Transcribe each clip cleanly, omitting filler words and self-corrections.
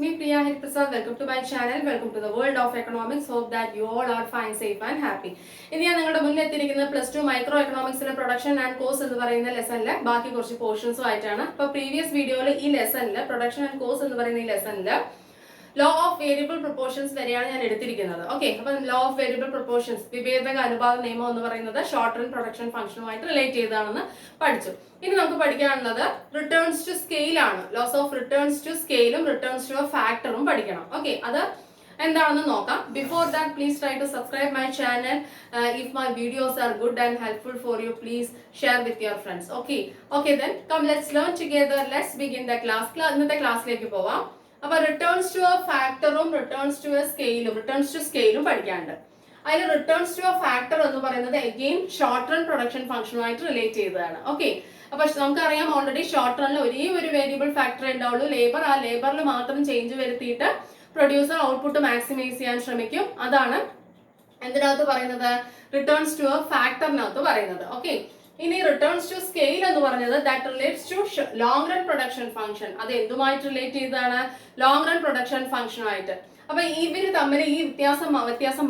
me Priya Hariprasad. Welcome to my channel. Welcome to the world of economics. Hope that you all are fine, safe and happy. ഇനി ഞാൻ നിങ്ങളുടെ മുന്നിൽ എത്തിയിരിക്കുന്നത് +2 micro എക്കണോമിക്സിലെ production and cost എന്ന് പറയുന്ന ലെസണിലെ ബാക്കി കുറച്ച് പോർഷൻസും ആയിട്ടാണ്. അപ്പോൾ പ്രീവിയസ് വീഡിയോയിൽ ഈ ലെസണിൽ പ്രൊഡക്ഷൻ ആൻഡ് കോസ്റ്റ് എന്ന് പറയുന്ന ഈ ലെസണിൽ ലോ ഓഫ് വേരിയബിൾ പ്രൊപ്പോർഷൻസ് വരെയാണ് ഞാൻ എടുത്തിരിക്കുന്നത്. ഓക്കെ, അപ്പം ലോ ഓഫ് വേരിയബിൾ പ്രൊപ്പോർഷൻസ് വിഭേദക അനുപാത നിയമം എന്ന് പറയുന്നത് ഷോർട്ട് റൺ പ്രൊഡക്ഷൻ ഫംഗ്ഷനുമായിട്ട് റിലേറ്റ് ചെയ്തതാണെന്ന് പഠിച്ചു. ഇനി നമുക്ക് പഠിക്കാനുള്ളത് റിട്ടേൺസ് ടു സ്കെയിൽ ആണ്. ലോസ് ഓഫ് റിട്ടേൺസ് ടു സ്കെയിലും റിട്ടേൺസ് ടു ഫാക്ടറും പഠിക്കണം. ഓക്കെ, അത് എന്താണെന്ന് നോക്കാം. Before that please try to subscribe my channel. If my videos are good and helpful for you, please share with your friends. Okay then come let's learn together. Let's begin the class. ഇന്നത്തെ ക്ലാസ്സിലേക്ക് പോവാം. അപ്പൊ returns to a ഫാക്ടറും returns to a സ്കെയിലും പഠിക്കാനുണ്ട്. അതിൽ returns to a factor എന്ന് പറയുന്നത് അഗെയിൻ ഷോർട്ട് റൺ പ്രൊഡക്ഷൻ ഫംഗ്ഷനുമായിട്ട് റിലേറ്റ് ചെയ്തതാണ്. ഓക്കെ, അപ്പൊ നമുക്കറിയാം ഓൾറെഡി ഷോർട്ട് റണ്ണിൽ ഒരേ ഒരു വേരിയബിൾ ഫാക്ടർ ഉണ്ടാവുള്ളൂ, ലേബർ. ആ ലേബറിൽ മാത്രം ചേഞ്ച് വരുത്തിയിട്ട് പ്രൊഡ്യൂസർ ഔട്ട്പുട്ട് മാക്സിമൈസ് ചെയ്യാൻ ശ്രമിക്കും. അതാണ് എന്തിനകത്ത് പറയുന്നത്, റിട്ടേൺസ് ടു എ ഫാക്ടറിനകത്ത് പറയുന്നത്. ഓക്കെ, ഇനി റിട്ടേൺസ് ടു സ്കെയിൽ എന്ന് പറഞ്ഞത് that relates to long run production function. അത് എന്തുമായിട്ട് റിലേറ്റ് ചെയ്തതാണ്, ലോങ് റൺ പ്രൊഡക്ഷൻ ഫംഗ്ഷനുമായിട്ട്. അപ്പൊ ഇവര് തമ്മിൽ ഈ വ്യത്യാസം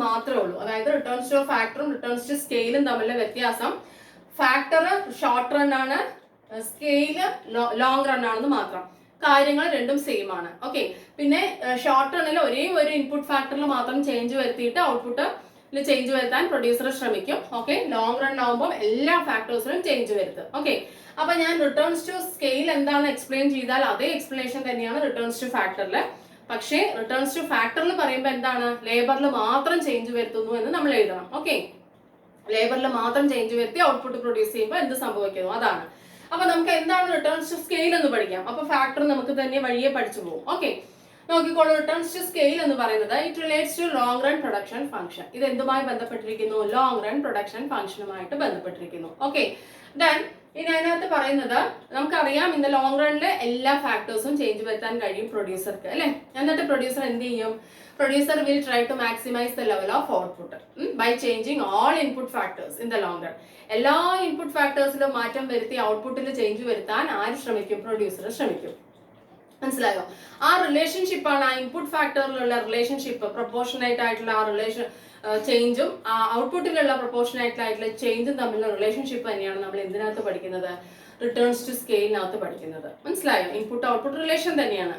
മാത്രമേ ഉള്ളൂ. അതായത് റിട്ടേൺസ് ടു ഫാക്ടറും റിട്ടേൺസ് ടു സ്കെയിലും തമ്മിലുള്ള വ്യത്യാസം, ഫാക്ടർ ഷോർട്ട് റൺ ആണ്, സ്കെയില് ലോങ് റൺ ആണെന്ന് മാത്രം. കാര്യങ്ങൾ രണ്ടും സെയിം ആണ്. ഓക്കെ, പിന്നെ ഷോർട്ട് റണ്ണിൽ ഒരേ ഒരു ഇൻപുട്ട് ഫാക്ടറിൽ മാത്രം ചേഞ്ച് വരുത്തിയിട്ട് ഔട്ട്പുട്ട് ചേഞ്ച് വരുത്താൻ പ്രൊഡ്യൂസർ ശ്രമിക്കും. ഓക്കെ, ലോങ് റൺ ആകുമ്പോൾ എല്ലാ ഫാക്ടേഴ്സിലും ചേഞ്ച് വരുത്തും. ഓക്കെ, അപ്പൊ ഞാൻ റിട്ടേൺസ് ടു സ്കെയിൽ എന്താണെന്ന് എക്സ്പ്ലെയിൻ ചെയ്താൽ അതേ എക്സ്പ്ലനേഷൻ തന്നെയാണ് റിട്ടേൺസ് ടു ഫാക്ടറിൽ. പക്ഷേ റിട്ടേൺസ് ടു ഫാക്ടറിൽ പറയുമ്പോൾ എന്താണ്, ലേബറിൽ മാത്രം ചേഞ്ച് വരുത്തുന്നു എന്ന് നമ്മൾ എഴുതണം. ഓക്കെ, ലേബറിൽ മാത്രം ചേഞ്ച് വരുത്തി ഔട്ട്പുട്ട് പ്രൊഡ്യൂസ് ചെയ്യുമ്പോൾ എന്ത് സംഭവിക്കുന്നു അതാണ്. അപ്പൊ നമുക്ക് എന്താണ് റിട്ടേൺസ് ടു സ്കെയിൽ എന്ന് പഠിക്കാം. അപ്പൊ ഫാക്ടർ നമുക്ക് തന്നെ വഴിയെ പഠിച്ചു പോകും. ഓക്കെ, നോക്കിക്കോളൂ. റിട്ടേൺസ് ടു സ്കെയിൽ എന്ന് പറയുന്നത് it relates to long run production function. ഇത് എന്തുമായി ബന്ധപ്പെട്ടിരിക്കുന്നു, ലോങ് റൺ പ്രൊഡക്ഷൻ ഫംഗ്ഷനുമായിട്ട് ബന്ധപ്പെട്ടിരിക്കുന്നു. ഓക്കെ, ദെൻ ഇനി അതിനകത്ത് പറയുന്നത് നമുക്കറിയാം ഇന്ന് ലോങ് റണ്ണിൽ എല്ലാ ഫാക്ടേഴ്സും ചേഞ്ച് വരുത്താൻ കഴിയും പ്രൊഡ്യൂസർക്ക്, അല്ലെ. എന്നിട്ട് പ്രൊഡ്യൂസർ എന്ത് ചെയ്യും, producer will try to maximise the level of output by changing all input factors in the long run. എല്ലാ ഇൻപുട്ട് ഫാക്ടേഴ്സിലും മാറ്റം വരുത്തി ഔട്ട്പുട്ടിൽ ചേഞ്ച് വരുത്താൻ ആര് ശ്രമിക്കും, പ്രൊഡ്യൂസർ ശ്രമിക്കും. മനസ്സിലായോ? ആ റിലേഷൻഷിപ്പാണ്, ആ ഇൻപുട്ട് ഫാക്ടറിലുള്ള റിലേഷൻഷിപ്പ്, പ്രൊപ്പോർഷനേറ്റ് ആയിട്ടുള്ള ആ റിലേഷൻ ചേഞ്ചും ആ ഔട്ട്പുട്ടിലുള്ള പ്രൊപ്പോർഷനേറ്റ് ആയിട്ടുള്ള ചേഞ്ചും തമ്മിലുള്ള റിലേഷൻഷിപ്പ് തന്നെയാണ് നമ്മൾ എന്തിനകത്ത് പഠിക്കുന്നത്, റിട്ടേൺസ് ടു സ്കെയിലിനകത്ത് പഠിക്കുന്നത്. മനസ്സിലായോ? ഇൻപുട്ട് ഔട്ട്പുട്ട് റിലേഷൻ തന്നെയാണ്.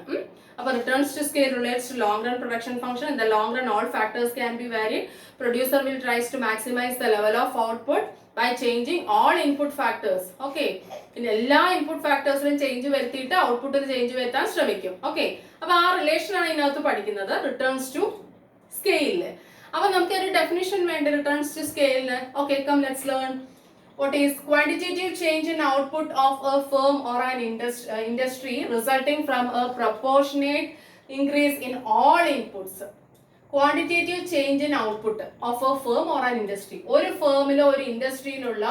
അപ്പൊ returns to scale relates to long run production function. In the long run all factors can be varied. Producer will tries to maximise the level of output by changing all input factors. Okay, പിന്നെ എല്ലാ input ഫാക്ടേഴ്സിലും change വരുത്തിയിട്ട് ഔട്ട്പുട്ടിൽ change വരുത്താൻ ശ്രമിക്കും. Okay, അപ്പൊ ആ relation ആണ് ഇതിനകത്ത് പഠിക്കുന്നത് റിട്ടേൺസ് ടു സ്കെയിലില്. അപ്പൊ നമുക്ക് ഒരു ഡെഫിനിഷൻ വേണ്ട റിട്ടേൺസ് ടു സ്കെയിലിന്. Okay, come let's learn. What is quantitative change in output of a firm or an industry resulting from a proportionate increase in all inputs. Quantitative change in output of a firm or an industry. ഒരു ഫേമിലോ ഒരു ഇൻഡസ്ട്രിയിലുള്ള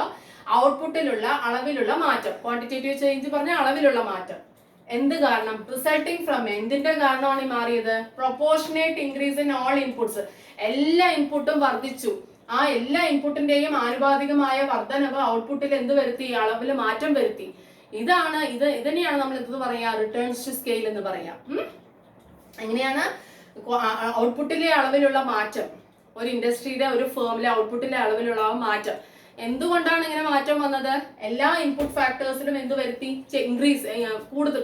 ഔട്ട്പുട്ടിലുള്ള അളവിലുള്ള മാറ്റം. Quantitative change പറഞ്ഞ അളവിലുള്ള മാറ്റം. എന്ത് കാരണം, resulting from എന്തിന്റെ കാരണമാണ് ഈ മാറിയത്, proportionate increase in all inputs. എല്ലാ ഇൻപുട്ടും വർദ്ധിച്ചു. ആ എല്ലാ ഇൻപുട്ടിന്റെയും ആനുപാതികമായ വർധനവ് ഔട്ട്പുട്ടിൽ എന്ത് വരുത്തി, അളവിൽ മാറ്റം വരുത്തി. ഇതിനെയാണ് നമ്മൾ എന്ത് പറയാ, റിട്ടേൺസ് ടു സ്കെയിൽ എന്ന് പറയാം. എങ്ങനെയാണ് ഔട്ട്പുട്ടിലെ അളവിലുള്ള മാറ്റം, ഒരു ഇൻഡസ്ട്രിയിലെ ഒരു ഫേമിലെ ഔട്ട്പുട്ടിലെ അളവിലുള്ള മാറ്റം. എന്തുകൊണ്ടാണ് ഇങ്ങനെ മാറ്റം വന്നത്, എല്ലാ ഇൻപുട്ട് ഫാക്ടേഴ്സിലും എന്ത് വരുത്തി, ഇൻക്രീസ്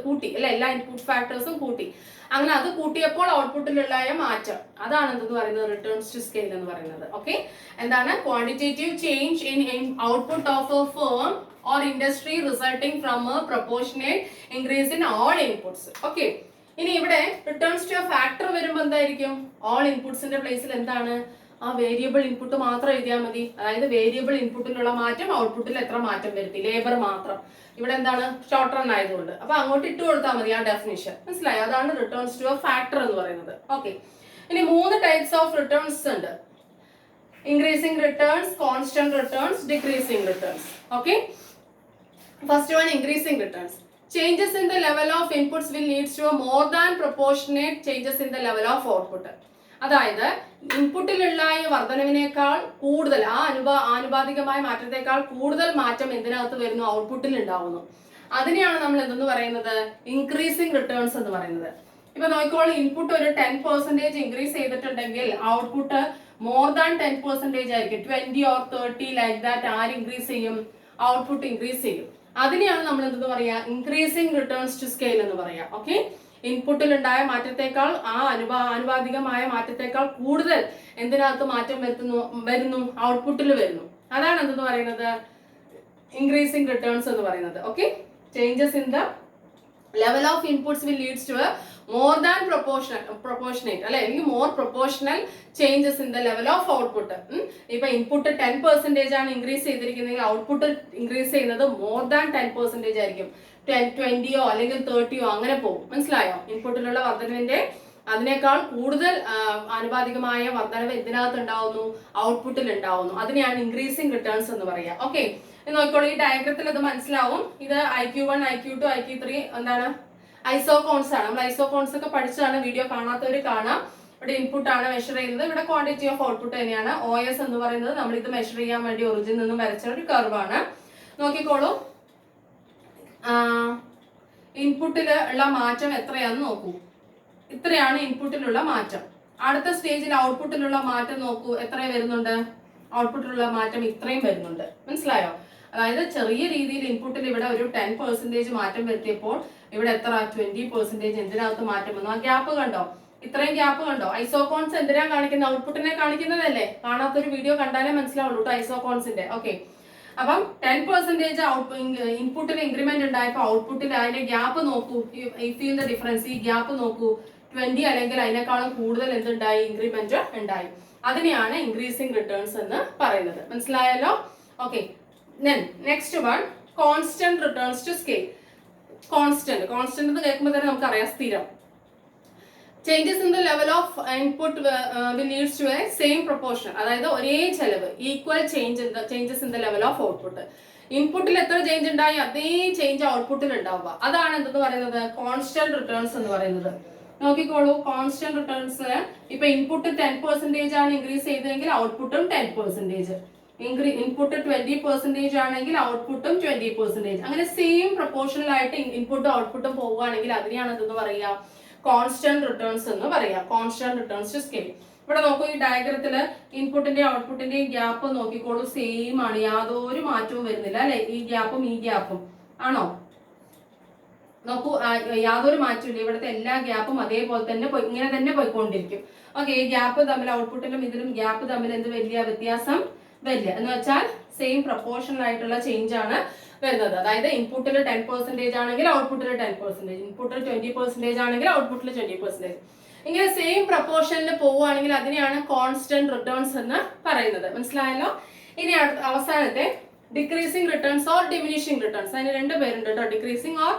കൂട്ടി, അല്ലെ. എല്ലാ ഇൻപുട്ട് ഫാക്ടേഴ്സും കൂട്ടി. അങ്ങനെ അത് കൂട്ടിയപ്പോൾ ഔട്ട്പുട്ടിലുള്ള മാറ്റം, അതാണ് എന്തെന്ന് പറയുന്നത്, റിട്ടേൺസ് ടു സ്കെയിൽ എന്ന് പറയുന്നത്. ഓക്കെ, എന്താണ്, quantitative change in output of A firm or industry resulting from A proportionate increase in all inputs. Okay, ഇനി ഇവിടെ റിട്ടേൺസ് ടു എ ഫാക്ടർ വരുമ്പോൾ എന്തായിരിക്കും, ഓൾ ഇൻപുട്സിന്റെ പ്ലേസിൽ എന്താണ്, ആ വേരിയബിൾ ഇൻപുട്ട് മാത്രം എഴുതിയാൽ മതി. അതായത് വേരിയബിൾ ഇൻപുട്ടിലുള്ള മാറ്റം ഔട്ട്പുട്ടിൽ എത്ര മാറ്റം വരുത്തി, ലേബർ മാത്രം. ഇവിടെ എന്താണ്, ഷോർട്ട് റൺ ആയതുകൊണ്ട് അപ്പൊ അങ്ങോട്ട് ഇട്ട് കൊടുത്താൽ മതി ആ ഡെഫിനിഷൻ. മനസ്സിലായോ? അതാണ് റിട്ടേൺസ് ടു എ ഫാക്ടർ എന്ന് പറയുന്നത്. ഓക്കെ, ഇനി 3 ടൈപ്സ് ഓഫ് റിട്ടേൺസ് ഉണ്ട്. Increasing returns, constant returns, decreasing returns. Okay, first one increasing returns. Changes in the level of inputs will lead to a more than proportionate changes in the level of output. അതായത് ഇൻപുട്ടിലുള്ള ഈ വർധനവിനേക്കാൾ കൂടുതൽ, ആ ആനുപാതികമായ മാറ്റത്തെക്കാൾ കൂടുതൽ മാറ്റം എന്തിനകത്ത് വരുന്നു, ഔട്ട്പുട്ടിൽ ഉണ്ടാവുന്നു. അതിനെയാണ് നമ്മൾ എന്തെന്ന് പറയുന്നത്, ഇൻക്രീസിംഗ് റിട്ടേൺസ് എന്ന് പറയുന്നത്. ഇപ്പൊ നോക്കിക്കോളൂ, ഇൻപുട്ട് ഒരു 10% ഇൻക്രീസ് ചെയ്തിട്ടുണ്ടെങ്കിൽ ഔട്ട്പുട്ട് മോർ ദാൻ 10% ആയിരിക്കും. 20 or 30 ലൈക്ക് ദാറ്റ് ആര് ഇൻക്രീസ് ചെയ്യും? ഔട്ട്പുട്ട് ഇൻക്രീസ് ചെയ്യും. അതിനെയാണ് നമ്മൾ എന്തെന്ന് പറയാ? ഇൻക്രീസിംഗ് റിട്ടേൺസ് ടു സ്കെയിൽ എന്ന് പറയാ. ഓക്കെ, ഇൻപുട്ടിൽ ഉണ്ടായ മാറ്റത്തെക്കാൾ ആനുപാതികമായ മാറ്റത്തെക്കാൾ കൂടുതൽ എന്തിനകത്ത് മാറ്റം വരുന്നു? ഔട്ട്പുട്ടിൽ വരുന്നു. അതാണ് എന്തെന്ന് പറയുന്നത്? ഇൻക്രീസിംഗ് റിട്ടേൺസ് എന്ന് പറയുന്നത്. Okay, changes in the level of inputs will leads to a more than proportionate അല്ലെ, അല്ലെങ്കിൽ more proportional changes in the level of output. ഇപ്പൊ ഇൻപുട്ട് 10% ആണ് ഇൻക്രീസ് ചെയ്തിരിക്കുന്നതെങ്കിൽ ഔട്ട്പുട്ട് ഇൻക്രീസ് ചെയ്യുന്നത് മോർ ദാൻ 10% ആയിരിക്കും. 20 അല്ലെങ്കിൽ 30 അങ്ങനെ പോകും. മനസ്സിലായോ? ഇൻപുട്ടിലുള്ള വർധനവിന്റെ അതിനേക്കാൾ കൂടുതൽ ആനുപാതികമായ വർധനവ് എന്തിനകത്ത് ഉണ്ടാവുന്നു? ഔട്ട്പുട്ടിൽ ഉണ്ടാവുന്നു. അതിനെയാണ് ഇൻക്രീസിംഗ് റിട്ടേൺസ് എന്ന് പറയുക. ഓക്കെ, നോക്കിക്കോളൂ, ഈ ഡയഗ്രത്തിൽ അത് മനസ്സിലാവും. ഇത് IQ1, IQ2, IQ3 എന്താണ്? ഐസോകോൺസ് ആണ്. നമ്മൾ ഐസോകോൺസ് ഒക്കെ പഠിച്ചതാണ്. വീഡിയോ കാണാത്തവർ കാണാം. ഇവിടെ ഇൻപുട്ട് ആണ് മെഷർ ചെയ്യുന്നത്, ഇവിടെ ക്വാണ്ടിറ്റി ഓഫ് ഔട്ട്പുട്ട് തന്നെയാണ്. OS എന്ന് പറയുന്നത് നമ്മൾ ഇത് മെഷർ ചെയ്യാൻ വേണ്ടി ഒറിജിനിൽ നിന്നും വരച്ച ഒരു കർവാണ്. നോക്കിക്കോളൂ, ഇൻപുട്ടിൽ ഉള്ള മാറ്റം എത്രയാണെന്ന് നോക്കൂ. ഇത്രയാണ് ഇൻപുട്ടിലുള്ള മാറ്റം. അടുത്ത സ്റ്റേജിൽ ഔട്ട്പുട്ടിലുള്ള മാറ്റം നോക്കൂ, എത്ര വരുന്നുണ്ട്? ഔട്ട്പുട്ടിലുള്ള മാറ്റം ഇത്രയും വരുന്നുണ്ട്. മനസ്സിലായോ? അതായത് ചെറിയ രീതിയിൽ ഇൻപുട്ടിൽ ഇവിടെ ഒരു 10% മാറ്റം വരുത്തിയപ്പോൾ ഇവിടെ എത്ര? 20% എന്തിനകത്ത് മാറ്റം വന്നു? ആ ഗ്യാപ്പ് കണ്ടോ? ഇത്രയും ഗ്യാപ്പ് കണ്ടോ? ഐസോകോൺസ് എന്തിനാ കാണിക്കുന്നത്? ഔട്ട്പുട്ടിനെ കാണിക്കുന്നതല്ലേ? കാണാത്തൊരു വീഡിയോ കണ്ടാലേ മനസ്സിലാവുള്ളൂ കേട്ടോ ഐസോകോൺസിന്റെ. ഓക്കെ, അപ്പം 10% ഇൻപുട്ടിൽ ഇൻക്രിമെന്റ് ഉണ്ടായപ്പോൾ ഔട്ട്പുട്ടിൽ അതിന്റെ ഗ്യാപ്പ് നോക്കൂ. ഈ ഫീൽ ദ ഡിഫറൻസ്. ഈ ഗ്യാപ്പ് നോക്കൂ, 20 അല്ലെങ്കിൽ അതിനേക്കാളും കൂടുതൽ എന്തുണ്ടായി? ഇൻക്രിമെന്റ് ഉണ്ടായി. അതിനെയാണ് ഇൻക്രീസിംഗ് റിട്ടേൺസ് എന്ന് പറയുന്നത്. മനസ്സിലായല്ലോ? Okay, next one, constant returns to scale. Constant എന്ന് കേൾക്കുമ്പോൾ തന്നെ നമുക്കറിയാം സ്ഥിരം. Changes in the level of input will leads to a same proportion. അതായത് ഒരേ ചെലവ്, equal changes in the level of output. ഇൻപുട്ടിൽ എത്ര ചേഞ്ച് ഉണ്ടായി അതേ ചേഞ്ച് ഔട്ട്പുട്ടിൽ ഉണ്ടാവുക. അതാണ് എന്തെന്ന് പറയുന്നത്? കോൺസ്റ്റന്റ് റിട്ടേൺസ് എന്ന് പറയുന്നത്. നോക്കിക്കോളൂ, കോൺസ്റ്റന്റ് റിട്ടേൺസ് ഇപ്പൊ ഇൻപുട്ട് 10% ആണ് ഇൻക്രീസ് ചെയ്തതെങ്കിൽ ഔട്ട്പുട്ടും 10%. ഇൻപുട്ട് 20% ആണെങ്കിൽ ഔട്ട്പുട്ടും 20%. അങ്ങനെ സെയിം പ്രൊപ്പോർഷണൽ ആയിട്ട് ഇൻപുട്ടും ഔട്ട്പുട്ടും പോവുകയാണെങ്കിൽ അതിനെയാണ് എന്തെന്ന് പറയുക? കോൺസ്റ്റന്റ് റിട്ടേൺസ് എന്ന് പറയാം. Constant returns to scale. ഇവിടെ നോക്കൂ, ഈ ഡയഗ്രത്തില് ഇൻപുട്ടിന്റെയും ഔട്ട്പുട്ടിന്റെയും ഗ്യാപ്പ് നോക്കിക്കോളൂ, സെയിം ആണ്, യാതൊരു മാറ്റവും വരുന്നില്ല അല്ലെ? ഈ ഗ്യാപ്പും ആണോ? നോക്കൂ, യാതൊരു മാറ്റമില്ല. ഇവിടുത്തെ എല്ലാ ഗ്യാപ്പും അതേപോലെ തന്നെ ഇങ്ങനെ തന്നെ പോയിക്കൊണ്ടിരിക്കും. ഓക്കെ, ഈ ഗ്യാപ്പ് തമ്മിൽ, ഔട്ട്പുട്ടിലും ഇതിലും ഗ്യാപ്പ് തമ്മിൽ എന്ത് വലിയ വ്യത്യാസം വരില്ല. എന്ന് വെച്ചാൽ സെയിം പ്രൊപ്പോർഷണൽ ആയിട്ടുള്ള ചേഞ്ച് ആണ് വരുന്നത്. അതായത് ഇൻപുട്ടിൽ 10% ആണെങ്കിൽ ഔട്ട്പുട്ടിൽ 10%, ഇൻപുട്ടിൽ 20% ആണെങ്കിൽ ഔട്ട്പുട്ടിൽ 20%. ഇങ്ങനെ സെയിം പ്രൊപ്പോർഷനിൽ പോവുകയാണെങ്കിൽ അതിനെയാണ് കോൺസ്റ്റന്റ് റിട്ടേൺസ് എന്ന് പറയുന്നത്. മനസ്സിലായല്ലോ? ഇനി അവസാനത്തെ decreasing returns or diminishing returns. അതിന് രണ്ട് പേരുണ്ട് കേട്ടോ, ഡിക്രീസിംഗ് ഓർ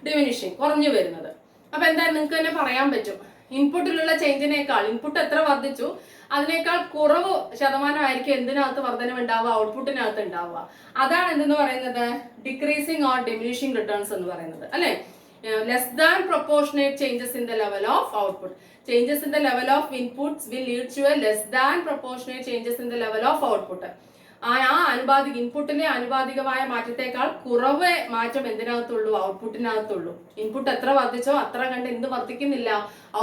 ഡിമിനിഷിംഗ്, കുറഞ്ഞു വരുന്നത്. അപ്പൊ എന്തായാലും നിങ്ങൾക്ക് തന്നെ പറയാൻ പറ്റും, ഇൻപുട്ടിലുള്ള ചേഞ്ചിനേക്കാൾ ഇൻപുട്ട് എത്ര വർദ്ധിച്ചു അതിനേക്കാൾ കുറവ് ശതമാനമായിരിക്കും എന്തിനകത്ത് വർധനം ഉണ്ടാവുക? ഔട്ട്പുട്ടിനകത്ത് ഉണ്ടാവുക. അതാണ് എന്തെന്ന് പറയുന്നത്? ഡിക്രീസിംഗ് ഓർ ഡിമിനിഷിംഗ് റിട്ടേൺസ് എന്ന് പറയുന്നത് അല്ലെ? Less than proportionate changes in the level of output. Changes in the level of inputs will lead to a less than proportionate changes in the level of output. ഇൻപുട്ടിലെ ആനുപാതികമായ മാറ്റത്തെക്കാൾ കുറവ് മാറ്റം എന്തിനകത്തുള്ളൂ? ഔട്ട്പുട്ടിനകത്തുള്ളൂ. Input എത്ര വർദ്ധിച്ചോ അത്ര കണ്ട് എന്ത് വർദ്ധിക്കുന്നില്ല?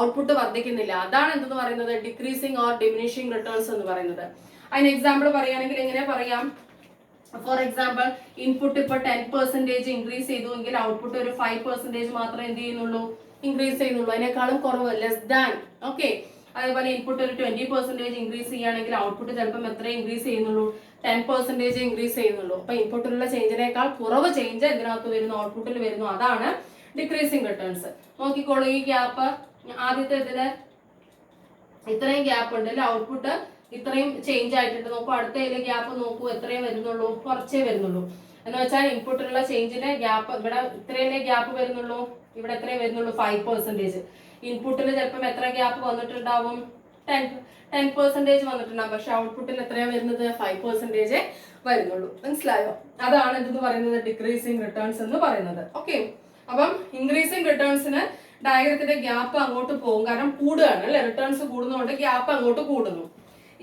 ഔട്ട്പുട്ട് വർദ്ധിക്കുന്നില്ല. അതാണ് എന്തെന്ന് പറയുന്നത്? ഡിക്രീസിംഗ് ഓർ ഡിമിനിഷിംഗ് റിട്ടേൺസ് എന്ന് പറയുന്നത്. അതിന് എക്സാമ്പിൾ പറയുകയാണെങ്കിൽ എങ്ങനെ പറയാം? ഫോർ എക്സാമ്പിൾ, ഇൻപുട്ട് ഇപ്പൊ 10% ഇൻക്രീസ് ചെയ്തു എങ്കിൽ ഔട്ട്പുട്ട് ഒരു 5% മാത്രമേ എന്ത് ചെയ്യുന്നുള്ളൂ? ഇൻക്രീസ് ചെയ്യുന്നുള്ളൂ. അതിനേക്കാളും കുറവ്, ലെസ് ദാൻ. ഓക്കെ, അതേപോലെ ഇൻപുട്ട് ഒരു 20% ഇൻക്രീസ് ചെയ്യുകയാണെങ്കിൽ ഔട്ട്പുട്ട് ചിലപ്പം എത്ര ഇൻക്രീസ് ചെയ്യുന്നുള്ളൂ? 10% ഇൻക്രീസ് ചെയ്യുന്നുള്ളൂ. അപ്പൊ ഇൻപുട്ടിലുള്ള ചേഞ്ചിനേക്കാൾ കുറവ് ചേഞ്ച് എന്തിനകത്ത് വരുന്നു? ഔട്ട്പുട്ടിൽ വരുന്നു. അതാണ് ഡിക്രീസിംഗ് റിട്ടേൺസ്. നോക്കിക്കോളൂ, ഈ ഗ്യാപ്പ് ആദ്യത്തെ ഇതില് ഇത്രയും ഗ്യാപ്പ് ഉണ്ട് അല്ലെ? ഔട്ട്പുട്ട് ഇത്രയും ചേഞ്ച് ആയിട്ടുണ്ട്. നോക്കൂ, അടുത്ത ഗ്യാപ്പ് നോക്കൂ, എത്രയും വരുന്നുള്ളൂ? കുറച്ചേ വരുന്നുള്ളൂ. എന്ന് വെച്ചാൽ ഇൻപുട്ടിലുള്ള ചേഞ്ചിന് ഗ്യാപ്പ് ഇവിടെ ഇത്രയല്ലേ ഗ്യാപ്പ് വരുന്നുള്ളൂ, ഇവിടെ എത്രയും വരുന്നുള്ളൂ? 5%. ഇൻപുട്ടിൽ ചിലപ്പം എത്ര ഗ്യാപ്പ് വന്നിട്ടുണ്ടാവും? 10% വന്നിട്ടുണ്ടാവും. പക്ഷെ ഔട്ട്പുട്ടിൽ എത്രയാണ് വരുന്നത്? 5% വരുന്നുള്ളൂ. മനസ്സിലായോ? അതാണ് എന്തെന്ന് പറയുന്നത്? ഡിക്രീസിംഗ് റിട്ടേൺസ് എന്ന് പറയുന്നത്. ഓക്കെ, അപ്പം ഇൻക്രീസിംഗ് റിട്ടേൺസിന് ഡയഗ്രത്തിന്റെ ഗ്യാപ്പ് അങ്ങോട്ട് പോകും, കാരണം കൂടുകയാണ് അല്ലെ? റിട്ടേൺസ് കൂടുന്നതുകൊണ്ട് ഗ്യാപ്പ് അങ്ങോട്ട് കൂടുന്നു.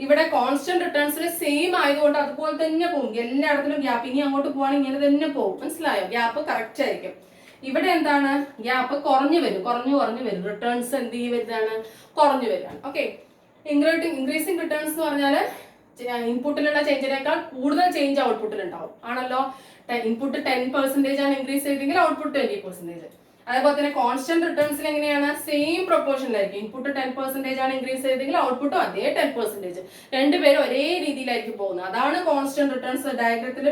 ഇവിടെ കോൺസ്റ്റന്റ് റിട്ടേൺസിൽ സെയിം ആയതുകൊണ്ട് അതുപോലെ തന്നെ പോകും. എല്ലായിടത്തിലും ഗ്യാപ്പ് ഇനി അങ്ങോട്ട് പോവാണെങ്കിൽ ഇങ്ങനെ തന്നെ പോകും. മനസ്സിലായോ? ഗ്യാപ്പ് കറക്റ്റ് ആയിരിക്കും. ഇവിടെ എന്താണ് ഗ്യാപ്പ് കുറഞ്ഞു വരും. റിട്ടേൺസ് എന്ത് വരുന്നതാണ് കുറഞ്ഞു വരികയാണ്. ഓക്കെ, ഇൻക്രീസിങ് റിട്ടേൺസ് എന്ന് പറഞ്ഞാൽ ഇൻപുട്ടിലുള്ള ചേഞ്ചിനേക്കാൾ കൂടുതൽ ചേഞ്ച് ഔട്ട്പുട്ടിൽ ഉണ്ടാവും ആണല്ലോ. ഇൻപുട്ട് 10% ആണ് ഇൻക്രീസ് ചെയ്തെങ്കിൽ ഔട്ട്പുട്ട് 20%. അതേപോലെ തന്നെ കോൺസ്റ്റന്റ് റിട്ടേൺസിൽ എങ്ങനെയാണ് സെയിം പ്രൊപ്പോർഷനിലായിരിക്കും. ഇൻപുട്ട് 10% ആണ് ഇൻക്രീസ് ചെയ്തെങ്കിൽ ഔട്ട്പുട്ടും അതേ 10%. രണ്ടുപേരും ഒരേ രീതിയിലായിരിക്കും പോകുന്നത്. അതാണ് കോൺസ്റ്റന്റ് റിട്ടേൺസ് ഡയഗ്രത്തിൽ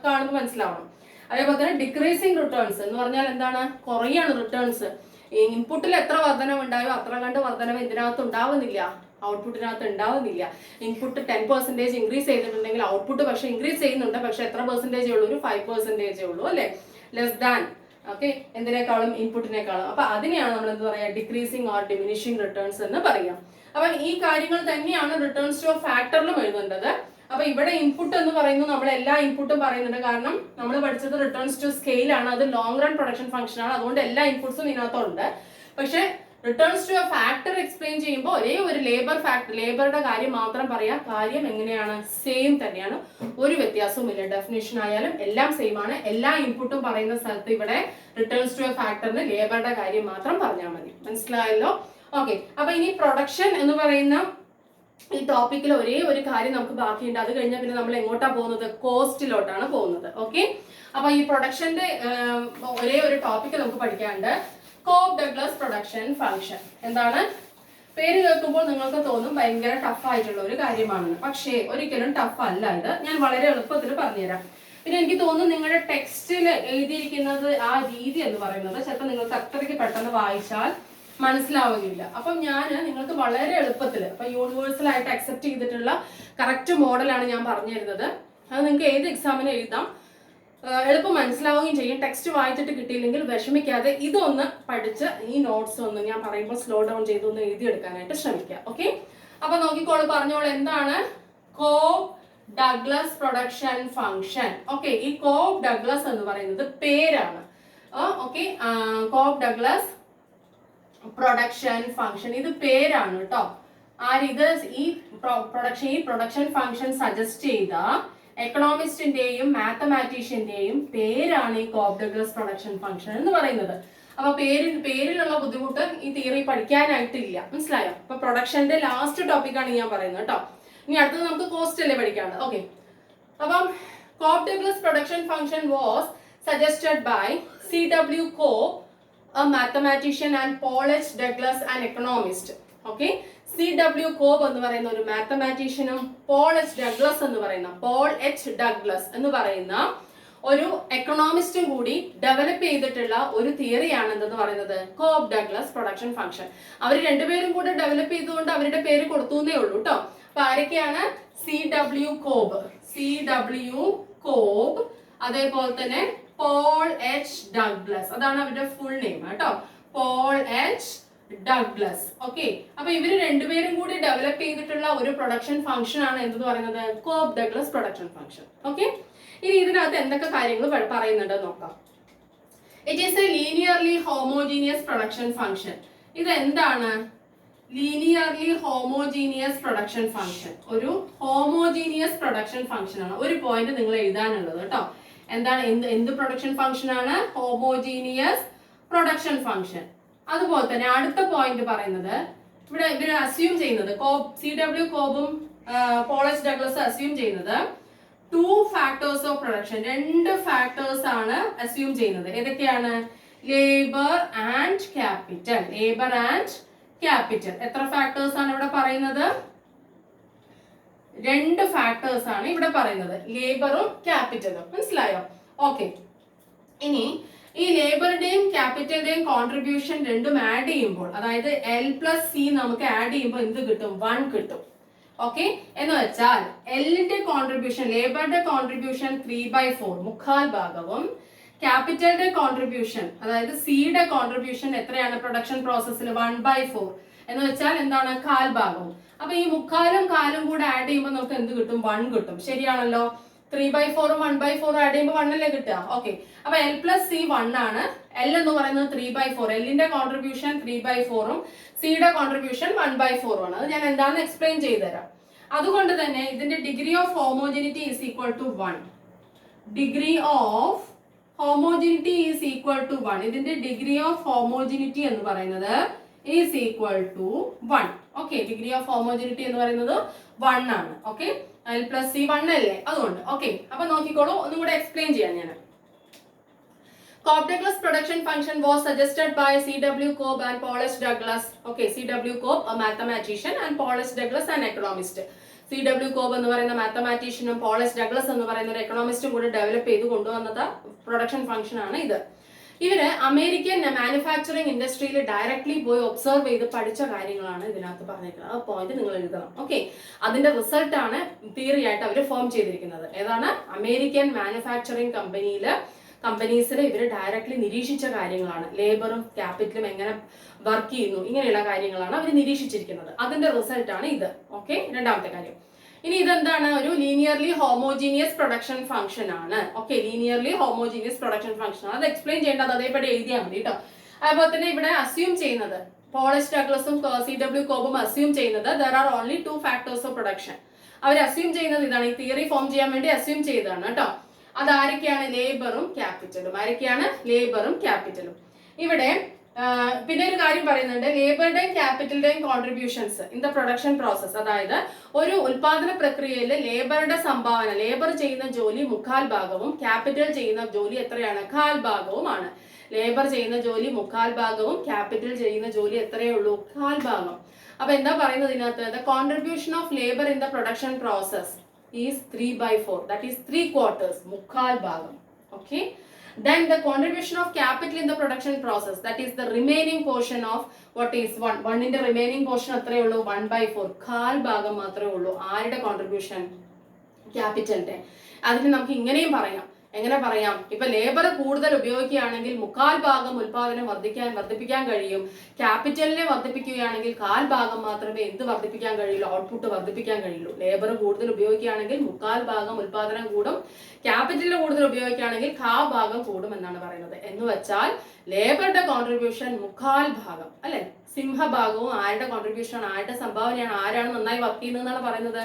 കാണുമ്പോൾ മനസ്സിലാവണം. അതേപോലെ തന്നെ ഡിക്രീസിങ് റിട്ടേൺസ് എന്ന് പറഞ്ഞാൽ എന്താണ് കുറയാണ് റിട്ടേൺസ്. ഇൻപുട്ടിൽ എത്ര വർധനവ് ഉണ്ടായോ അത്ര കണ്ട് വർധനവ് ഇതിനകത്ത് ഉണ്ടാവുന്നില്ല, ഔട്ട്പുട്ടിനകത്ത് ഉണ്ടാവുന്നില്ല. ഇൻപുട്ട് 10% ഇൻക്രീസ് ചെയ്തിട്ടുണ്ടെങ്കിൽ ഔട്ട്പുട്ട് പക്ഷെ ഇൻക്രീസ് ചെയ്യുന്നുണ്ട്, പക്ഷെ എത്ര പെർസെന്റേജേ ഉള്ളൂ, ഒരു 5% ഉള്ളൂ അല്ലെ, ലെസ് ദാൻ. ഓക്കെ, എന്തിനേക്കാളും ഇൻപുട്ടിനേക്കാളും. അപ്പൊ അതിനെയാണ് നമ്മൾ എന്ത് പറയാ ഡിക്രീസിങ് ഓർ ഡിമിനിഷിങ് റിട്ടേൺസ് എന്ന് പറയാം. അപ്പൊ ഈ കാര്യങ്ങൾ തന്നെയാണ് റിട്ടേൺസ് ടു ഫാക്ടറിലും എഴുതേണ്ടത്. അപ്പൊ ഇവിടെ ഇൻപുട്ട് എന്ന് പറയുന്നത് നമ്മൾ എല്ലാ ഇൻപുട്ടും പറയുന്നുണ്ട്, കാരണം നമ്മൾ പഠിച്ചത് റിട്ടേൺസ് ടു സ്കെയിൽ ആണ്, അത് ലോങ് റൺ പ്രൊഡക്ഷൻ ഫംഗ്ഷൻ ആണ്, അതുകൊണ്ട് എല്ലാ ഇൻപുട്സും ഇതിനകത്തുണ്ട്. പക്ഷെ returns to a factor explain ചെയ്യുമ്പോൾ ഒരേ ഒരു ലേബറുടെ കാര്യം മാത്രം പറയാം. കാര്യം എങ്ങനെയാണ് സെയിം തന്നെയാണ്, ഒരു വ്യത്യാസവും ഇല്ല. ഡെഫിനേഷൻ ആയാലും എല്ലാം സെയിം ആണ്. എല്ലാ ഇൻപുട്ടും പറയുന്ന സ്ഥലത്ത് ഇവിടെ റിട്ടേൺസ് ടു എ ഫാക്ടറിന് ലേബറുടെ കാര്യം മാത്രം പറഞ്ഞാൽ മതി. മനസ്സിലായല്ലോ? ഓക്കെ, അപ്പൊ ഇനി പ്രൊഡക്ഷൻ എന്ന് പറയുന്ന ഈ ടോപ്പിക്കിൽ ഒരേ ഒരു കാര്യം നമുക്ക് ബാക്കിയുണ്ട്. അത് കഴിഞ്ഞാൽ പിന്നെ നമ്മൾ എങ്ങോട്ടാ പോകുന്നത്, കോസ്റ്റിലോട്ടാണ് പോകുന്നത്. ഓക്കെ, അപ്പൊ ഈ പ്രൊഡക്ഷന്റെ ഒരേ ഒരു ടോപ്പിക്ക് നമുക്ക് പഠിക്കാനുണ്ട്, കോബ് ഡഗ്ലസ് പ്രൊഡക്ഷൻ ഫംഗ്ഷൻ. എന്താണ്? പേര് കേൾക്കുമ്പോൾ നിങ്ങൾക്ക് തോന്നും ഭയങ്കര ടഫ് ആയിട്ടുള്ള ഒരു കാര്യമാണെന്ന്. പക്ഷേ ഒരിക്കലും ടഫ് അല്ല ഇത്. ഞാൻ വളരെ എളുപ്പത്തിൽ പറഞ്ഞുതരാം. പിന്നെ എനിക്ക് തോന്നുന്നു നിങ്ങളുടെ ടെക്സ്റ്റിൽ എഴുതിയിരിക്കുന്നത് ആ രീതി എന്ന് പറയുന്നത് ചിലപ്പോൾ നിങ്ങൾക്ക് അത്രയ്ക്ക് പെട്ടെന്ന് വായിച്ചാൽ മനസ്സിലാവുകയില്ല. അപ്പം ഞാൻ നിങ്ങൾക്ക് വളരെ എളുപ്പത്തിൽ ഇപ്പൊ യൂണിവേഴ്സൽ ആയിട്ട് അക്സെപ്റ്റ് ചെയ്തിട്ടുള്ള കറക്റ്റ് മോഡലാണ് ഞാൻ പറഞ്ഞു തരുന്നത്. അത് നിങ്ങൾക്ക് ഏത് എക്സാമിനും എഴുതാം, എളുപ്പം മനസ്സിലാവുകയും ചെയ്യും. ടെക്സ്റ്റ് വായിച്ചിട്ട് കിട്ടിയില്ലെങ്കിൽ വിഷമിക്കാതെ ഇതൊന്ന് പഠിച്ച് ഈ നോട്ട്സ് ഒന്ന് ഞാൻ പറയുമ്പോൾ സ്ലോ ഡൗൺ ചെയ്ത് ഒന്ന് എഴുതിയെടുക്കാനായിട്ട് ശ്രമിക്കുക. ഓക്കെ, അപ്പൊ നോക്കിക്കോളൂ, പറഞ്ഞോളൂ എന്താണ് Cobb Douglas production function. Okay, ഈ കോബ് ഡഗ്ലസ് എന്ന് പറയുന്നത് പേരാണ്. Okay, Cobb Douglas production function ഇത് പേരാണ് കേട്ടോ. ഇത് ഈ പ്രൊഡക്ഷൻ ഫംഗ്ഷൻ സജസ്റ്റ് ചെയ്ത എക്കണോമിസ്റ്റിന്റെയും മാത്തമാറ്റീഷ്യന്റെയും പേരാണ് ഈ കോബ് ഡഗ്ലസ് പ്രൊഡക്ഷൻ ഫംഗ്ഷൻ എന്ന് പറയുന്നത്. അപ്പൊ പേരിലുള്ള ബുദ്ധിമുട്ട് ഈ തിയറി പഠിക്കാനായിട്ടില്ല. മനസ്സിലായോ? അപ്പൊ പ്രൊഡക്ഷന്റെ ലാസ്റ്റ് ടോപ്പിക്കാണ് ഞാൻ പറയുന്നത് കേട്ടോ. ഇനി അടുത്തത് നമുക്ക് കോസ്റ്റ് അല്ലേ പഠിക്കാനുണ്ട്. ഓക്കെ, അപ്പം Cobb Douglas production function was suggested by C.W. Cobb, a mathematician, and Paul H. Douglas, an economist. Okay, C.W. Cobb എന്ന് പറയുന്ന ഒരു മാത്തമാറ്റീഷ്യനും പോൾ എച്ച് ഡഗ്ലസ് എന്ന് പറയുന്ന ഒരു എക്കണോമിസ്റ്റും കൂടി ഡെവലപ്പ് ചെയ്തിട്ടുള്ള ഒരു തിയറിയാണ് എന്തെന്ന് പറയുന്നത് കോബ് ഡഗ്ലസ് പ്രൊഡക്ഷൻ ഫംഗ്ഷൻ. അവർ രണ്ടുപേരും കൂടെ ഡെവലപ്പ് ചെയ്തുകൊണ്ട് അവരുടെ പേര് കൊടുത്തേ ഉള്ളൂ കേട്ടോ. അപ്പൊ ആരൊക്കെയാണ്? C.W. Cobb, അതേപോലെ തന്നെ പോൾ എച്ച് ഡഗ്ലസ്, അതാണ് അവരുടെ ഫുൾ നെയിം കേട്ടോ, പോൾ എച്ച് ഡഗ്ലസ്. ഓക്കെ, അപ്പൊ ഇവര് രണ്ടുപേരും കൂടി ഡെവലപ്പ് ചെയ്തിട്ടുള്ള ഒരു പ്രൊഡക്ഷൻ ഫംഗ്ഷൻ ആണ് എന്തെന്ന് പറയുന്നത് Cobb Douglas production function. Okay, ഇനി ഇതിനകത്ത് എന്തൊക്കെ കാര്യങ്ങൾ പറയുന്നുണ്ട് നോക്കാം. It is A linearly homogeneous production function. ഇത് എന്താണ്? ലീനിയർലി ഹോമോജീനിയസ് പ്രൊഡക്ഷൻ ഫംഗ്ഷൻ ഒരു ഹോമോജീനിയസ് പ്രൊഡക്ഷൻ ഫംഗ്ഷൻ ആണ്. ഒരു പോയിന്റ് നിങ്ങൾ എഴുതാനുള്ളത് കേട്ടോ. എന്താണ്? എന്ത് പ്രൊഡക്ഷൻ ഫംഗ്ഷൻ ആണ്? Homogeneous production function. അതുപോലെ തന്നെ അടുത്ത പോയിന്റ് പറയുന്നത് ഇവിടെ ഇവർ അസ്യൂം ചെയ്യുന്നത് C.W. കോബും പോൾ എച്ച് ഡഗ്ലസ് അസ്യൂം ചെയ്യുന്നത് 2 ഫാക്ടേഴ്സ് ഓഫ് പ്രൊഡക്ഷൻ, 2 ഫാക്ടേഴ്സ് ആണ് അസ്യൂം ചെയ്യുന്നത്. ഏതൊക്കെയാണ്? Labour and capital. എത്ര ഫാക്ടേഴ്സ് ആണ് ഇവിടെ പറയുന്നത്? 2 ഫാക്ടേഴ്സ് ആണ് ഇവിടെ പറയുന്നത്, ലേബറും ക്യാപിറ്റലും. മനസ്സിലായോ? ഓക്കെ, ഇനി ഈ ലേബറിന്റെയും ക്യാപിറ്റലിന്റെയും കോൺട്രിബ്യൂഷൻ രണ്ടും ആഡ് ചെയ്യുമ്പോൾ, അതായത് L+C നമുക്ക് ആഡ് ചെയ്യുമ്പോൾ എന്ത് കിട്ടും? 1 കിട്ടും. ഓക്കെ, എന്ന് വെച്ചാൽ എല്ലിന്റെ കോൺട്രിബ്യൂഷൻ, ലേബറുടെ കോൺട്രിബ്യൂഷൻ 3/4 മുക്കാൽ ഭാഗവും, ക്യാപിറ്റലിന്റെ കോൺട്രിബ്യൂഷൻ അതായത് സിയുടെ കോൺട്രിബ്യൂഷൻ എത്രയാണ് പ്രൊഡക്ഷൻ പ്രോസസ്സിൽ? 1/4 എന്ന് വെച്ചാൽ എന്താണ്? കാൽ ഭാഗവും. അപ്പൊ ഈ മുക്കാലും കാലും കൂടെ ആഡ് ചെയ്യുമ്പോൾ നമുക്ക് എന്ത് കിട്ടും? 1 കിട്ടും. ശരിയാണല്ലോ? 3/4ഉം 1/4 ആഡ് ചെയ്യുമ്പോൾ 1 അല്ലേ കിട്ടുക? ഓക്കെ, അപ്പൊ L+C 1 ആണ്. L എന്ന് പറയുന്നത് 3/4. എല്ലിന്റെ കോൺട്രിബ്യൂഷൻ 3/4ഉം സിയുടെ കോൺട്രിബ്യൂഷൻ 1/4 ആണ്. അത് ഞാൻ എന്താണെന്ന് എക്സ്പ്ലെയിൻ ചെയ്തുതരാം. അതുകൊണ്ട് തന്നെ ഇതിന്റെ degree of homogeneity is equal to 1. Degree of homogeneity is equal to 1. ഇതിന്റെ ഡിഗ്രി ഓഫ് ഹോമോജിനിറ്റി എന്ന് പറയുന്നത് is equal to 1. Okay, degree of homogeneity എന്ന് പറയുന്നത് 1 ആണ്. ഓക്കെ, L plus C 1 അല്ലേ, അതുകൊണ്ട്. ഓക്കെ, അപ്പൊ നോക്കിക്കോളൂ, ഒന്നും കൂടെ എക്സ്പ്ലെയിൻ ചെയ്യാം ഞാൻ. Cobb-Douglas production function was suggested by C.W. Cobb and Paul S. Douglas. Okay, C.W. Cobb, a mathematician, and Paul S. Douglas, an economist. C.W. Cobb എന്ന് പറയുന്ന മാത്തമാറ്റീഷ്യനും പോൾ എസ് ഡഗ്ലസ് എന്ന് പറയുന്ന ഒരു എക്കണോമിസ്റ്റും കൂടി ഡെവലപ്പ് ചെയ്ത് കൊണ്ടുവന്നത് പ്രൊഡക്ഷൻ ഫംഗ്ഷൻ ആണ് ഇത്. ഇവര് അമേരിക്കൻ മാനുഫാക്ചറിംഗ് ഇൻഡസ്ട്രിയിൽ ഡയറക്ട്ലി പോയി ഒബ്സർവ് ചെയ്ത് പഠിച്ച കാര്യങ്ങളാണ് ഇതിനകത്ത് പറഞ്ഞിരിക്കുന്നത്. ആ പോയിന്റ് നിങ്ങൾ എഴുതണം. ഓക്കെ, അതിന്റെ റിസൾട്ട് ആണ് തിയറി ആയിട്ട് അവർ ഫോം ചെയ്തിരിക്കുന്നത്. ഏതാണ്? അമേരിക്കൻ മാനുഫാക്ചറിംഗ് കമ്പനീസിൽ ഇവർ ഡയറക്ട്ലി നിരീക്ഷിച്ച കാര്യങ്ങളാണ്. ലേബറും ക്യാപിറ്റലും എങ്ങനെ വർക്ക് ചെയ്യുന്നു, ഇങ്ങനെയുള്ള കാര്യങ്ങളാണ് അവർ നിരീക്ഷിച്ചിരിക്കുന്നത്. അതിന്റെ റിസൾട്ട് ആണ് ഇത്. ഓക്കെ, രണ്ടാമത്തെ കാര്യം. ഇനി ഇതെന്താണ്? ഒരു ലീനിയർലി ഹോമോജീനിയസ് പ്രൊഡക്ഷൻ ഫംഗ്ഷൻ ആണ്. Okay, linearly homogeneous production function. അത് എക്സ്പ്ലെയിൻ ചെയ്യേണ്ടത് അതേപടി എഴുതിയാൽ മതി കേട്ടോ. അതുപോലെ തന്നെ ഇവിടെ അസ്യൂം ചെയ്യുന്നത് പോൾ എസ് ഡഗ്ലസും C.W. കോബും അസ്യൂം ചെയ്യുന്നത് there are only 2 factors of production. അവർ അസ്യൂം ചെയ്യുന്നത് ഇതാണ്. ഈ തിയറി ഫോം ചെയ്യാൻ വേണ്ടി അസ്യൂം ചെയ്തതാണ് കേട്ടോ. അതാരൊക്കെയാണ്? ലേബറും ക്യാപിറ്റലും. ആരൊക്കെയാണ്? ലേബറും ക്യാപിറ്റലും. ഇവിടെ പിന്നെ ഒരു കാര്യം പറയുന്നുണ്ട്, ലേബറുടെയും ക്യാപിറ്റലിന്റെയും contributions in the production process. അതായത് ഒരു ഉൽപാദന പ്രക്രിയയിൽ ലേബറുടെ സംഭാവന, ലേബർ ചെയ്യുന്ന ജോലി 1/4 ഭാഗവും ക്യാപിറ്റൽ ചെയ്യുന്ന ജോലി എത്രയാണ്? 1/4 ഭാഗവുമാണ്. ലേബർ ചെയ്യുന്ന ജോലി 1/4 ഭാഗവും ക്യാപിറ്റൽ ചെയ്യുന്ന ജോലി എത്രയേ ഉള്ളൂ? 1/4 ഭാഗം. അപ്പൊ എന്താ പറയുന്നത് ഇതിനകത്ത്? The contribution of labour in the production process is 3/4, that is 3/4, 1/4 ഭാഗം. Okay, then the contribution of capital in the production process, that is the remaining portion of what is 1 ന്റെ remaining portion എത്രയേ ഉള്ളൂ? 1/4, 1/4 ഭാഗം മാത്രമേ ഉള്ളൂ. ആരുടെ contribution? ക്യാപിറ്റലിന്റെ. അതിന് നമുക്ക് ഇങ്ങനെയും പറയാം. എങ്ങനെ പറയാം? ഇപ്പൊ ലേബർ കൂടുതൽ ഉപയോഗിക്കുകയാണെങ്കിൽ 1/4 ഭാഗം ഉൽപാദനം വർദ്ധിപ്പിക്കാൻ കഴിയും. ക്യാപിറ്റലിനെ വർദ്ധിപ്പിക്കുകയാണെങ്കിൽ 1/4 ഭാഗം മാത്രമേ എന്ത് വർദ്ധിപ്പിക്കാൻ കഴിയുള്ളൂ? ഔട്ട്പുട്ട് വർദ്ധിപ്പിക്കാൻ കഴിയുള്ളൂ. ലേബർ കൂടുതൽ ഉപയോഗിക്കുകയാണെങ്കിൽ 1/4 ഭാഗം ഉൽപാദനം കൂടും. ക്യാപിറ്റലിനെ കൂടുതൽ ഉപയോഗിക്കുകയാണെങ്കിൽ 1/4 ഭാഗം കൂടും എന്നാണ് പറയുന്നത്. എന്ന് വെച്ചാൽ ലേബറുടെ കോൺട്രിബ്യൂഷൻ 1/4 ഭാഗം അല്ലെ, സിംഹഭാഗവും ആരുടെ കോൺട്രിബ്യൂഷൻ, ആരുടെ സംഭാവനയാണ്, ആരാണ് നന്നായി വർക്ക് ചെയ്യുന്നതെന്നാണ് പറയുന്നത്?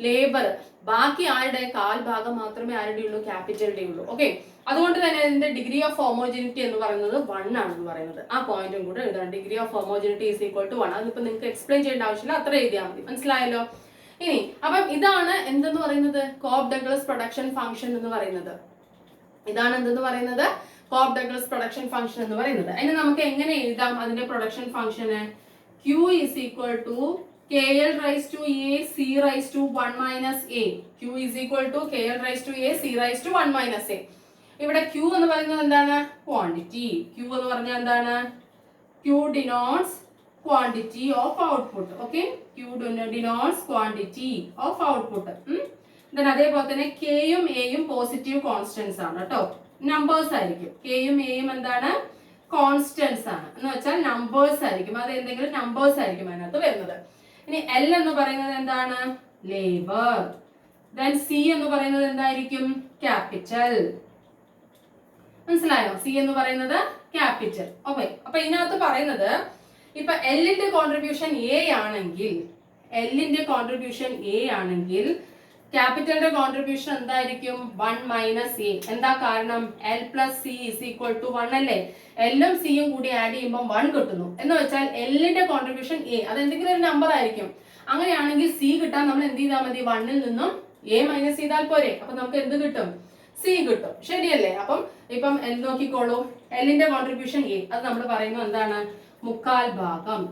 ലേബർ. ബാക്കി ആരുടെ? 1/4 ഭാഗം മാത്രമേ ആരുടെ ഉള്ളൂ? ക്യാപിറ്റലിന്റെ ഉള്ളൂ. ഓക്കെ, അതുകൊണ്ട് തന്നെ ഇതിന്റെ ഡിഗ്രി ഓഫ് ഹോമോജിനിറ്റി എന്ന് പറയുന്നത് 1 ആണെന്ന് പറയുന്നത്. ആ പോയിന്റും കൂടെ എഴുതണം. Degree of homogeneity is equal to 1. അതിപ്പോ നിങ്ങൾക്ക് എക്സ്പ്ലെയിൻ ചെയ്യേണ്ട ആവശ്യമില്ല, അത്ര എഴുതിയാൽ മതി. മനസ്സിലായല്ലോ? ഇനി അപ്പം ഇതാണ് എന്തെന്ന് പറയുന്നത്? കോബ് ഡഗ്ലസ് പ്രൊഡക്ഷൻ ഫംഗ്ഷൻ എന്ന് പറയുന്നത്. ഇതാണ് എന്തെന്ന് പറയുന്നത്? കോബ് ഡഗ്ലസ് പ്രൊഡക്ഷൻ ഫംഗ്ഷൻ എന്ന് പറയുന്നത്. അതിന് നമുക്ക് എങ്ങനെ എഴുതാം അതിന്റെ പ്രൊഡക്ഷൻ ഫംഗ്ഷന്? Q is equal to KL raised to A C raised to 1 minus A. Q is equal to KL raised to A C raised to 1 minus A. ഇവിടെ Q എന്ന് പറയുന്നത് എന്താണ്? ക്വാണ്ടിറ്റി. Q എന്ന് പറഞ്ഞാൽ എന്താണ്? Q denotes quantity of output. Okay, Q denotes quantity of output. Then അതേപോലെ തന്നെ K യും A യും പോസിറ്റീവ് കോൺസ്റ്റന്റ്സ് ആണ് കേട്ടോ. നമ്പേഴ്സ് ആയിരിക്കും. K യും A യും എന്താണ്? കോൺസ്റ്റന്റ്സ് ആണ്. എന്ന് വെച്ചാൽ നമ്പേഴ്സ് ആയിരിക്കും. അത് എന്തെങ്കിലും നമ്പേഴ്സ് ആയിരിക്കും അതിനകത്ത് വരുന്നത്. ഇനി L എന്ന് പറയുന്നത് എന്താണ്? ലേബർ. Then C എന്ന് പറയുന്നത് എന്തായിരിക്കും? ക്യാപിറ്റൽ. മനസ്സിലായോ? C എന്ന് പറയുന്നത് ക്യാപിറ്റൽ. ഓക്കെ, അപ്പൊ ഇതിനകത്ത് പറയുന്നത് ഇപ്പൊ Lന്റെ കോൺട്രിബ്യൂഷൻ A ആണെങ്കിൽ, Lന്റെ കോൺട്രിബ്യൂഷൻ A ആണെങ്കിൽ ക്യാപിറ്റലിന്റെ കോൺട്രിബ്യൂഷൻ എന്തായിരിക്കും? 1 മൈനസ് A. എന്താ കാരണം? L plus C is equal to 1 അല്ലേ? L-ഉം C-യും കൂടി ആഡ് ചെയ്യുമ്പോൾ 1 കിട്ടുന്നു. എന്ന് വെച്ചാൽ Lന്റെ കോൺട്രിബ്യൂഷൻ A, അത് എന്തെങ്കിലും ഒരു നമ്പർ ആയിരിക്കും. അങ്ങനെയാണെങ്കിൽ C കിട്ടാൻ നമ്മൾ എന്ത് ചെയ്താൽ മതി? 1-ൽ നിന്നും A മൈനസ് ചെയ്താൽ പോരെ. അപ്പൊ നമുക്ക് എന്ത് കിട്ടും? C കിട്ടും. ശരിയല്ലേ? അപ്പം ഇപ്പം നോക്കിക്കോളൂ, Lന്റെ കോൺട്രിബ്യൂഷൻ A, അത് നമ്മൾ പറയുന്നത് എന്താണ്? 1/4 ഭാഗം.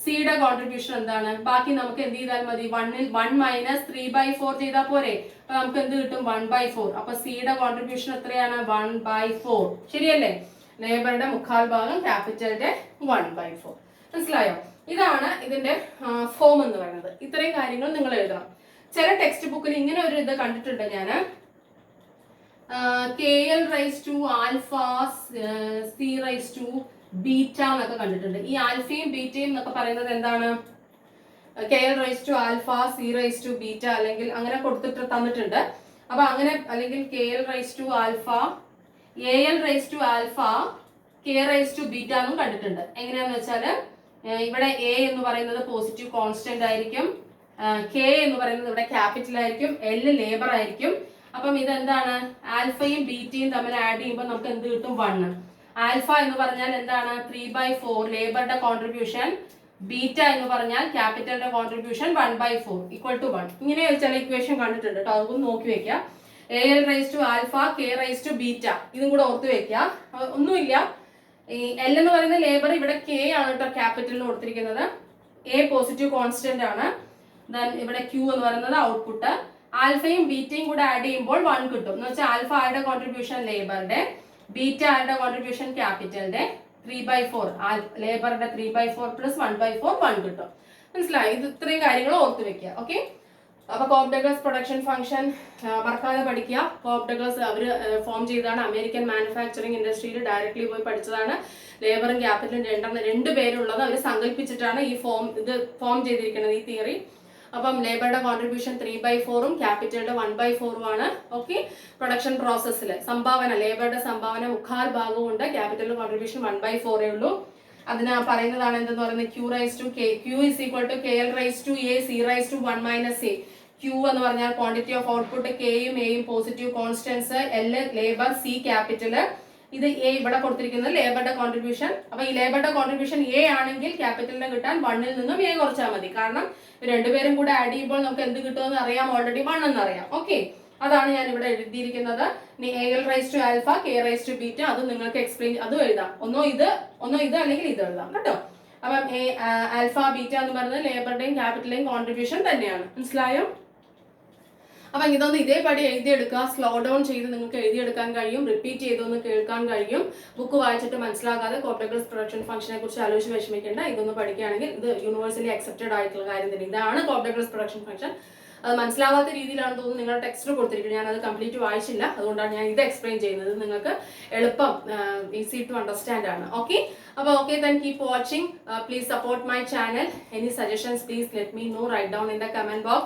സിയുടെ കോൺട്രിബ്യൂഷൻ എന്താണ്? ബാക്കി നമുക്ക് എന്ത് ചെയ്താൽ മതി? 1 മൈനസ് 3/4 ചെയ്താൽ പോരെ. അപ്പൊ നമുക്ക് എന്ത് കിട്ടും? 1/4. അപ്പൊ സിയുടെ കോൺട്രിബ്യൂഷൻ എത്രയാണ്? 1/4. ശരിയല്ലേ? ലേബറുടെ 1/4 ഭാഗം, ക്യാപിറ്റലിന്റെ 1/4. മനസ്സിലായോ? ഇതാണ് ഇതിന്റെ ഫോം എന്ന് പറയുന്നത്. ഇത്രയും കാര്യങ്ങൾ നിങ്ങൾ എഴുതണം. ചില ടെക്സ്റ്റ് ബുക്കിൽ ഇങ്ങനെ ഒരു ഇത് കണ്ടിട്ടുണ്ട് ഞാൻ. KL raise to alpha, C raise to beta എന്നൊക്കെ കണ്ടിട്ടുണ്ട്. ഈ ആൽഫയും ബീറ്റയും എന്നൊക്കെ പറയുന്നത് എന്താണ്? KL raise to alpha, C raise to beta, അല്ലെങ്കിൽ അങ്ങനെ കൊടുത്തിട്ട് തന്നിട്ടുണ്ട്. അപ്പൊ അങ്ങനെ, അല്ലെങ്കിൽ KL raise to alpha, AL raise to alpha, K raise to beta എന്നും കണ്ടിട്ടുണ്ട്. എങ്ങനെയാന്ന് വെച്ചാല് ഇവിടെ A എന്ന് പറയുന്നത് പോസിറ്റീവ് കോൺസ്റ്റന്റ് ആയിരിക്കും, K എന്ന് പറയുന്നത് ഇവിടെ ക്യാപിറ്റൽ ആയിരിക്കും, L ലേബർ ആയിരിക്കും. അപ്പം ഇതെന്താണ്, ആൽഫയും ബീറ്റയും തമ്മിൽ ആഡ് ചെയ്യുമ്പോൾ നമുക്ക് എന്ത് കിട്ടും, 1. ആൽഫ എന്ന് പറഞ്ഞാൽ എന്താണ്, 3/4 ലേബറുടെ കോൺട്രിബ്യൂഷൻ, ബീറ്റ എന്ന് പറഞ്ഞാൽ ക്യാപിറ്റലിന്റെ കോൺട്രിബ്യൂഷൻ 1/4 ഈക്വൽ ടു 1. ഇങ്ങനെ ചില ഇക്വേഷൻ കണ്ടിട്ടുണ്ട് കേട്ടോ, അതൊന്ന് നോക്കി വെക്കുക. AL raise to alpha, K raise to beta, ഇതും കൂടെ ഓർത്ത് വെക്കുക. ഒന്നുമില്ല, ഈ L എന്ന് പറയുന്ന ലേബർ ഇവിടെ K ആണ് കേട്ടോ ക്യാപിറ്റലിന് കൊടുത്തിരിക്കുന്നത്. A പോസിറ്റീവ് കോൺസ്റ്റന്റ് ആണ്. ദെൻ ഇവിടെ Q എന്ന് പറയുന്നത് ഔട്ട്പുട്ട്. ആൽഫയും ബീറ്റയും കൂടെ ആഡ് ചെയ്യുമ്പോൾ 1 കിട്ടും. എന്ന് വെച്ചാൽ ആൽഫ ആരുടെ കോൺട്രിബ്യൂഷൻ, ലേബറുടെ, ബീറ്റ ആരുടെ കോൺട്രിബ്യൂഷൻ, ക്യാപിറ്റലിന്റെ. 3/4 ലേബറുടെ 3/4 പ്ലസ് 1/4 1 കിട്ടും. മനസ്സിലായി? ഇത് ഇത്രയും കാര്യങ്ങൾ ഓർത്ത് വെക്കുക. ഓക്കെ, അപ്പൊ കോപ്പ് ഡഗ്ലസ് പ്രൊഡക്ഷൻ ഫംഗ്ഷൻ മറക്കാതെ പഠിക്കുക. കോപ്പ് ഡഗ്ലസ് അവർ ഫോം ചെയ്തതാണ്, അമേരിക്കൻ മാനുഫാക്ചറിങ് ഇൻഡസ്ട്രിയിൽ ഡയറക്ട്ലി പോയി പഠിച്ചതാണ്. ലേബറും ക്യാപിറ്റലും രണ്ട് പേരുള്ളത് അവർ സങ്കല്പിച്ചിട്ടാണ് ഈ ഇത് ഫോം ചെയ്തിരിക്കുന്നത്, ഈ തിയറി. അപ്പം ലേബറുടെ കോൺട്രിബ്യൂഷൻ 3/4 ക്യാപിറ്റലുടെ 1/4 ആണ്. ഓക്കെ, പ്രൊഡക്ഷൻ പ്രോസസ്സിൽ സംഭാവന, ലേബറുടെ സംഭാവന 3/4 ഭാഗവും ഉണ്ട്, ക്യാപിറ്റലിന്റെ കോൺട്രിബ്യൂഷൻ 1/4 ഉള്ളൂ. അതിന് പറയുന്നതാണ് എന്തെന്ന് പറയുന്നത്, Q raise to K, Q is equal to KL raise to A, C raise to 1 minus A. Q എന്ന് പറഞ്ഞാൽ ക്വാണ്ടിറ്റി ഓഫ് ഔട്ട്പുട്ട്, Kയും Aയും positive constants, L labour, C capital. ഇത് A ഇവിടെ കൊടുത്തിരിക്കുന്നത് ലേബറുടെ കോൺട്രിബ്യൂഷൻ. അപ്പൊ ഈ ലേബറുടെ കോൺട്രിബ്യൂഷൻ A ആണെങ്കിൽ ക്യാപിറ്റലിനെ കിട്ടാൻ 1ൽ നിന്നും A കുറച്ചാൽ മതി. കാരണം രണ്ടുപേരും കൂടെ ആഡ് ചെയ്യുമ്പോൾ നമുക്ക് എന്ത് കിട്ടുമെന്ന് അറിയാം, ഓൾറെഡി 1 എന്ന് അറിയാം. ഓക്കെ, അതാണ് ഞാൻ ഇവിടെ എഴുതിയിരിക്കുന്നത്. ഇനി AL raise to alpha, K raise to beta, അത് നിങ്ങൾക്ക് എക്സ്പ്ലെയിൻ, അതും എഴുതാം. ഒന്നോ ഇത് അല്ലെങ്കിൽ ഇത് എഴുതാം കേട്ടോ. അപ്പം ആൽഫ ബീറ്റ എന്ന് പറയുന്നത് ലേബറുടെയും ക്യാപിറ്റലിന്റെയും കോൺട്രിബ്യൂഷൻ തന്നെയാണ്. മനസ്സിലായോ? അപ്പം ഇതൊന്ന് ഇതേപടി എഴുതിയെടുക്കുക. സ്ലോ ഡൗൺ ചെയ്ത് നിങ്ങൾക്ക് എഴുതിയെടുക്കാൻ കഴിയും, റിപ്പീറ്റ് ചെയ്തൊന്ന് കേൾക്കാൻ കഴിയും. ബുക്ക് വായിച്ചിട്ട് മനസ്സിലാകാതെ കോപ്പ് ഡഗ്ലസ് പ്രൊഡക്ഷൻ ഫംഗ്ഷനെ കുറിച്ച് ആലോചിച്ച് വിഷമിക്കേണ്ട. ഇതൊന്ന് പഠിക്കുകയാണെങ്കിൽ ഇത് യൂണിവേഴ്സലി അക്സെപ്റ്റഡ് ആയിട്ടുള്ള കാര്യം തന്നെ. ഇതാണ് കോപ്പ് ഡഗ്ലസ് പ്രൊഡക്ഷൻ ഫംഗ്ഷൻ. അത് മനസ്സിലാവാത്ത രീതിയിലാണ് തോന്നുന്നു നിങ്ങളുടെ ടെക്സ്റ്റ് കൊടുത്തിരിക്കുന്നത്. ഞാൻ അത് കംപ്ലീറ്റ് വായിച്ചില്ല, അതുകൊണ്ടാണ് ഞാൻ ഇത് എക്സ്പ്ലെയിൻ ചെയ്യുന്നത്. നിങ്ങൾക്ക് എളുപ്പം ഈസി ടു അണ്ടർസ്റ്റാൻഡ് ആണ്. ഓക്കെ, അപ്പോൾ okay, then keep watching. Please support my channel. Any suggestions, please let me know. Write down in the comment box.